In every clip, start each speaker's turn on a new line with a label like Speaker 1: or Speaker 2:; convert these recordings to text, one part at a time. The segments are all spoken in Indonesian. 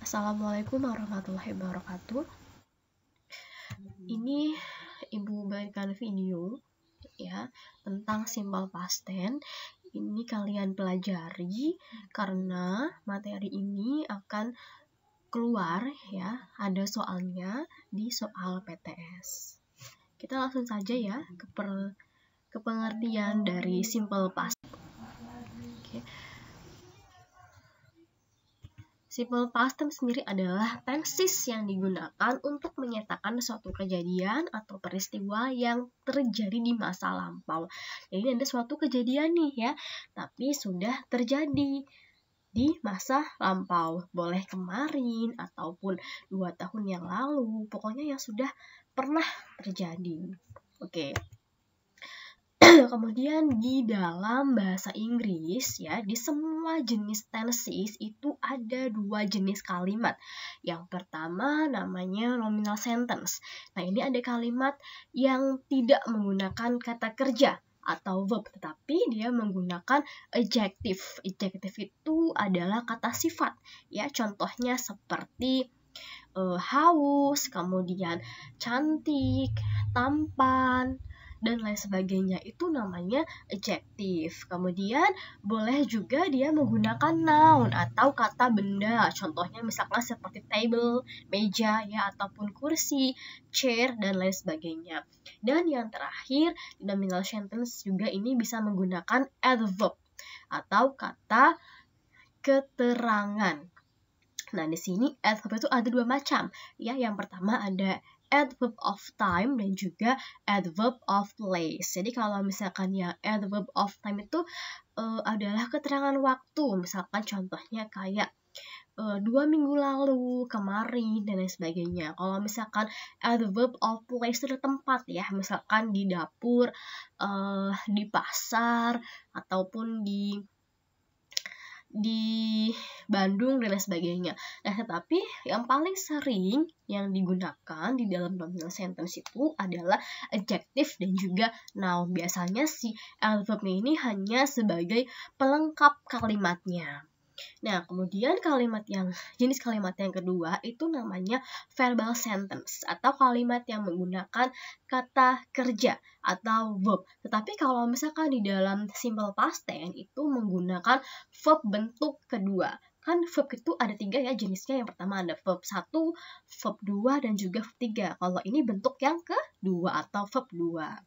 Speaker 1: Assalamualaikum warahmatullahi wabarakatuh. Ini Ibu berikan video ya tentang simple past tense. Ini kalian pelajari karena materi ini akan keluar ya, ada soalnya di soal PTS. Kita langsung saja ya ke pengertian dari simple past. Simple past tense sendiri adalah tenses yang digunakan untuk menyatakan suatu kejadian atau peristiwa yang terjadi di masa lampau. Jadi ada suatu kejadian nih ya, tapi sudah terjadi di masa lampau. Boleh kemarin ataupun 2 tahun yang lalu, pokoknya yang sudah pernah terjadi. Oke. Kemudian di dalam bahasa Inggris ya, di semua jenis tenses itu ada 2 jenis kalimat. Yang pertama namanya nominal sentence. Nah, ini ada kalimat yang tidak menggunakan kata kerja atau verb, tetapi dia menggunakan adjective. Adjective itu adalah kata sifat ya. Contohnya seperti haus, kemudian cantik, tampan, dan lain sebagainya, itu namanya adjective. Kemudian boleh juga dia menggunakan noun atau kata benda. Contohnya misalkan seperti table, meja ya, ataupun kursi, chair, dan lain sebagainya. Dan yang terakhir, nominal sentence juga ini bisa menggunakan adverb atau kata keterangan. Nah, di sini adverb itu ada 2 macam ya. Yang pertama ada adverb of time dan juga adverb of place. Jadi kalau misalkan yang adverb of time itu adalah keterangan waktu. Misalkan contohnya kayak 2 minggu lalu, kemarin, dan lain sebagainya. Kalau misalkan adverb of place itu tempat ya, misalkan di dapur, di pasar, ataupun di Bandung dan lain sebagainya. Nah, tetapi yang paling sering yang digunakan di dalam nominal sentence itu adalah adjective dan juga noun. Biasanya si adverb ini hanya sebagai pelengkap kalimatnya. Nah, kemudian jenis kalimat yang kedua itu namanya verbal sentence atau kalimat yang menggunakan kata kerja atau verb. Tetapi kalau misalkan di dalam simple past tense itu menggunakan verb bentuk kedua. Kan verb itu ada 3 ya jenisnya. Yang pertama ada verb 1, verb 2, dan juga verb 3. Kalau ini bentuk yang kedua atau verb 2.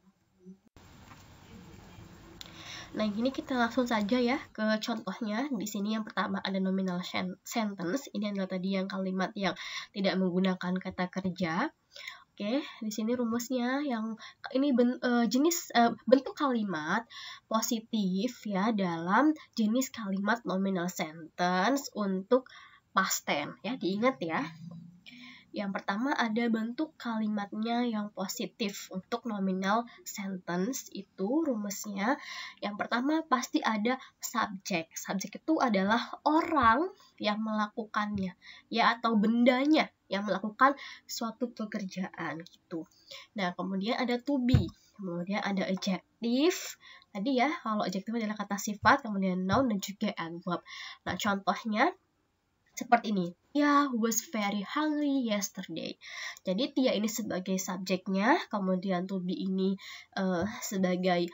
Speaker 1: Nah, ini kita langsung saja ya ke contohnya. Di sini yang pertama ada nominal sentence. Ini adalah tadi yang kalimat yang tidak menggunakan kata kerja. Oke, di sini rumusnya yang ini bentuk kalimat positif ya dalam jenis kalimat nominal sentence untuk past tense ya. Diingat ya. Yang pertama ada bentuk kalimatnya yang positif. Untuk nominal sentence itu rumusnya yang pertama pasti ada subjek. Subjek itu adalah orang yang melakukannya ya, atau bendanya yang melakukan suatu pekerjaan gitu. Nah, kemudian ada to be, kemudian ada adjective. Tadi ya, kalau adjective adalah kata sifat, kemudian noun dan juga adverb. Nah, contohnya seperti ini. Tia was very hungry yesterday. Jadi Tia ini sebagai subjeknya, kemudian to be ini sebagai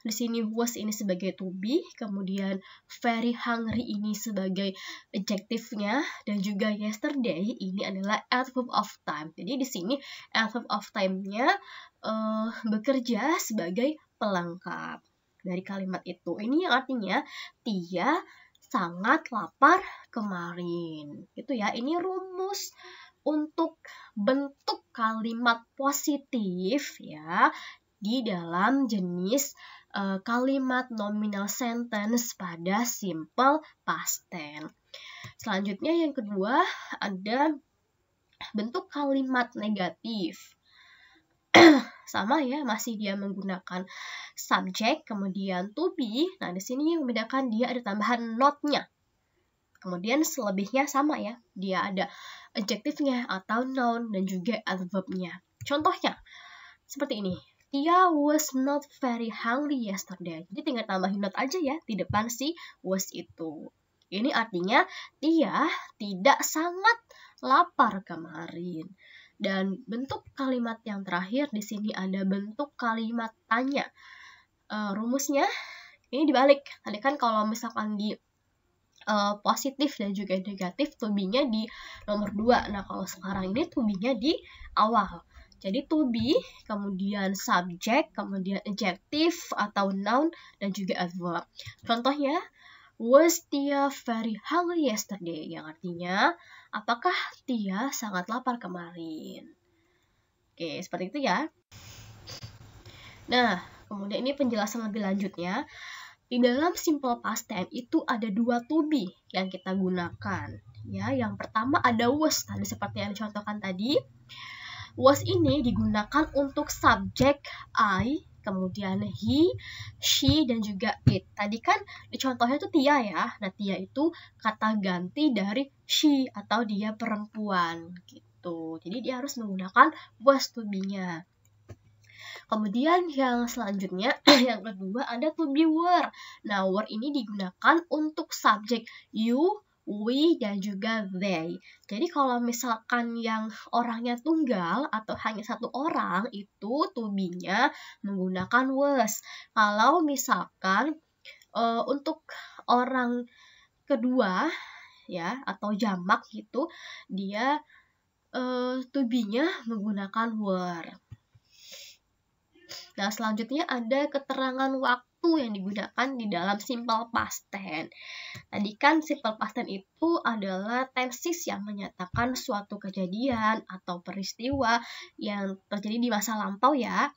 Speaker 1: di sini was ini sebagai to be, kemudian very hungry ini sebagai adjektifnya, dan juga yesterday ini adalah adverb of time. Jadi di sini adverb of time-nya bekerja sebagai pelengkap dari kalimat itu. Ini yang artinya Tia sangat lapar kemarin. Itu ya, ini rumus untuk bentuk kalimat positif ya di dalam jenis kalimat nominal sentence pada simple past tense. Selanjutnya yang kedua ada bentuk kalimat negatif. Sama ya, masih dia menggunakan subjek, kemudian to be. Nah, di sini yang membedakan dia ada tambahan not-nya. Kemudian selebihnya sama ya, dia ada adjektifnya atau noun dan juga adverb-nya. Contohnya seperti ini. Tia was not very hungry yesterday. Jadi tinggal tambahin not aja ya di depan si was itu. Ini artinya dia tidak sangat lapar kemarin. Dan bentuk kalimat yang terakhir di sini ada bentuk kalimat tanya. Rumusnya ini dibalik. Tadi kan kalau misalkan di positif dan juga negatif, to be-nya di nomor 2. Nah, kalau sekarang ini to be-nya di awal. Jadi to be, kemudian subject, kemudian adjective atau noun, dan juga adverb. Contohnya, was Tia very hungry yesterday? Yang artinya, apakah Tia sangat lapar kemarin? Oke, seperti itu ya. Nah, kemudian ini penjelasan lebih lanjutnya. Di dalam simple past tense itu ada 2 to be yang kita gunakan. Ya, yang pertama ada was, tadi seperti yang dicontohkan tadi. Was ini digunakan untuk subjek I, kemudian he, she, dan juga it. Tadi kan di contohnya itu Tia ya. Nah, Tia itu kata ganti dari she atau dia perempuan gitu. Jadi dia harus menggunakan was to be-nya. Kemudian yang selanjutnya, yang kedua ada to be were. Nah, were ini digunakan untuk subjek you, we, dan juga they. Jadi kalau misalkan yang orangnya tunggal atau hanya satu orang, itu to be-nya menggunakan was. Kalau misalkan untuk orang kedua ya atau jamak gitu, dia to be-nya menggunakan were. Nah, selanjutnya ada keterangan waktu yang digunakan di dalam simple past tense. Tadi kan simple past tense itu adalah tenses yang menyatakan suatu kejadian atau peristiwa yang terjadi di masa lampau ya.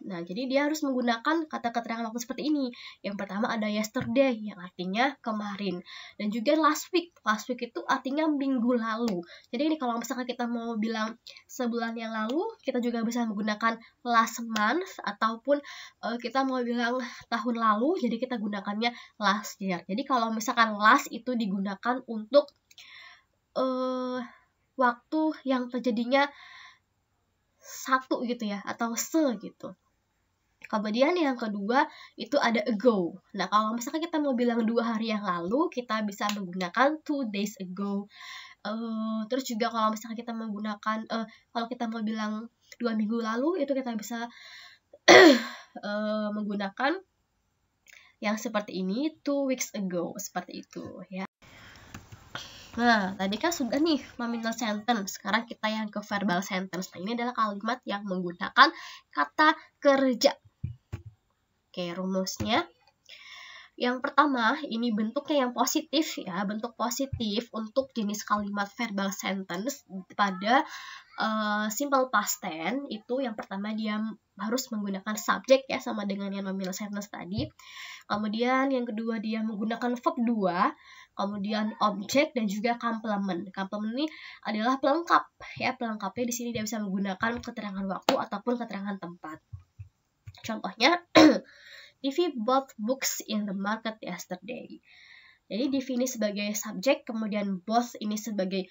Speaker 1: Nah, jadi dia harus menggunakan kata keterangan waktu seperti ini. Yang pertama ada yesterday, yang artinya kemarin. Dan juga last week. Last week itu artinya minggu lalu. Jadi ini kalau misalkan kita mau bilang sebulan yang lalu, kita juga bisa menggunakan last month. Ataupun kita mau bilang tahun lalu, jadi kita gunakannya last year. Jadi kalau misalkan last itu digunakan untuk waktu yang terjadinya satu gitu ya, atau gitu. Kemudian yang kedua itu ada ago. Nah, kalau misalkan kita mau bilang 2 hari yang lalu, kita bisa menggunakan 2 days ago. Terus juga kalau misalkan kita menggunakan, kalau kita mau bilang 2 minggu lalu, itu kita bisa menggunakan yang seperti ini, 2 weeks ago, seperti itu ya. Nah, tadi kan sudah nih nominal sentence. Sekarang kita yang ke verbal sentence. Nah, ini adalah kalimat yang menggunakan kata kerja. Oke, rumusnya. Yang pertama, ini bentuknya yang positif ya, bentuk positif untuk jenis kalimat verbal sentence pada simple past tense. Itu yang pertama dia harus menggunakan subjek ya, sama dengan yang nominal sentence tadi. Kemudian yang kedua dia menggunakan verb 2, kemudian objek dan juga complement. Complement ini adalah pelengkap ya, pelengkapnya di sini dia bisa menggunakan keterangan waktu ataupun keterangan tempat. Contohnya, Divi bought books in the market yesterday. Jadi Divi ini sebagai subjek, kemudian both ini sebagai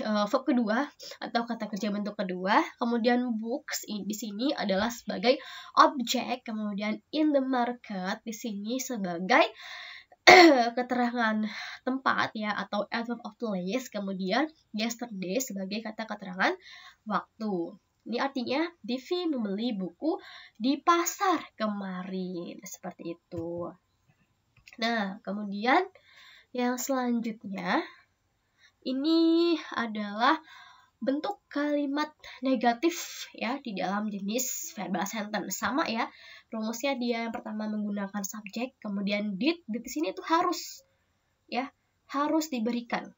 Speaker 1: verb kedua atau kata kerja bentuk kedua, kemudian books di sini adalah sebagai objek, kemudian in the market di sini sebagai keterangan tempat ya atau adverb of place, kemudian yesterday sebagai kata keterangan waktu. Ini artinya Divi membeli buku di pasar kemarin, seperti itu. Nah, kemudian yang selanjutnya ini adalah bentuk kalimat negatif ya di dalam jenis verbal sentence. Sama ya, rumusnya dia yang pertama menggunakan subjek, kemudian did di sini itu harus ya, harus diberikan.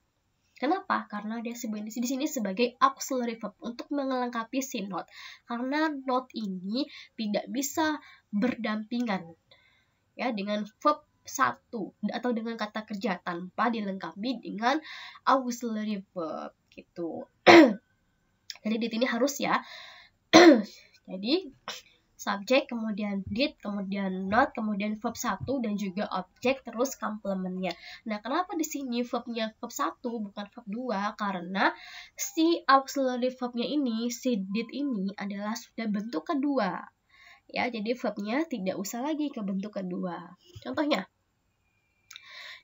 Speaker 1: Kenapa? Karena dia di sini sebagai auxiliary verb untuk melengkapi si not. Karena not ini tidak bisa berdampingan ya dengan verb 1 atau dengan kata kerja tanpa dilengkapi dengan auxiliary verb gitu. Jadi di sini harus ya. Jadi subjek, kemudian did, kemudian not, kemudian verb 1 dan juga objek terus complementnya. Nah, kenapa di sini verbnya verb 1 bukan verb 2? Karena si auxiliary verbnya ini, si did ini adalah sudah bentuk kedua. Ya, jadi verbnya tidak usah lagi ke bentuk kedua. Contohnya,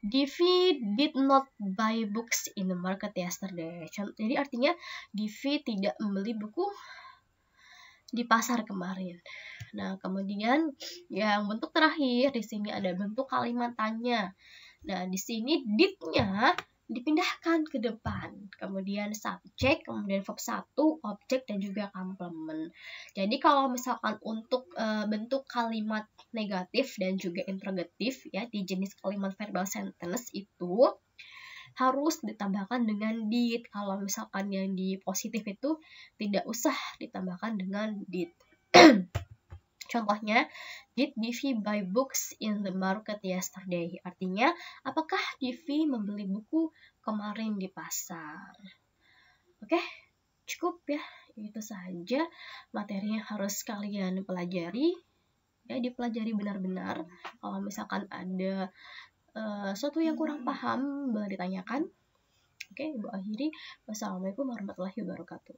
Speaker 1: Divi did not buy books in the market yesterday. Jadi artinya Divi tidak membeli buku di pasar kemarin. Nah, kemudian yang bentuk terakhir di sini ada bentuk kalimat tanya. Nah, di sini did-nya dipindahkan ke depan. Kemudian subjek, kemudian verb 1, objek, dan juga komplement. Jadi kalau misalkan untuk bentuk kalimat negatif dan juga interrogatif ya di jenis kalimat verbal sentence itu harus ditambahkan dengan did. Kalau misalkan yang di positif itu tidak usah ditambahkan dengan did. Contohnya, did Divi buy books in the market yesterday? Artinya, apakah Divi membeli buku kemarin di pasar? Oke, cukup ya. Itu saja materi yang harus kalian pelajari. Ya, dipelajari benar-benar. Kalau misalkan ada sesuatu yang kurang paham, boleh ditanyakan. Oke, Ibu akhiri. Wassalamualaikum warahmatullahi wabarakatuh.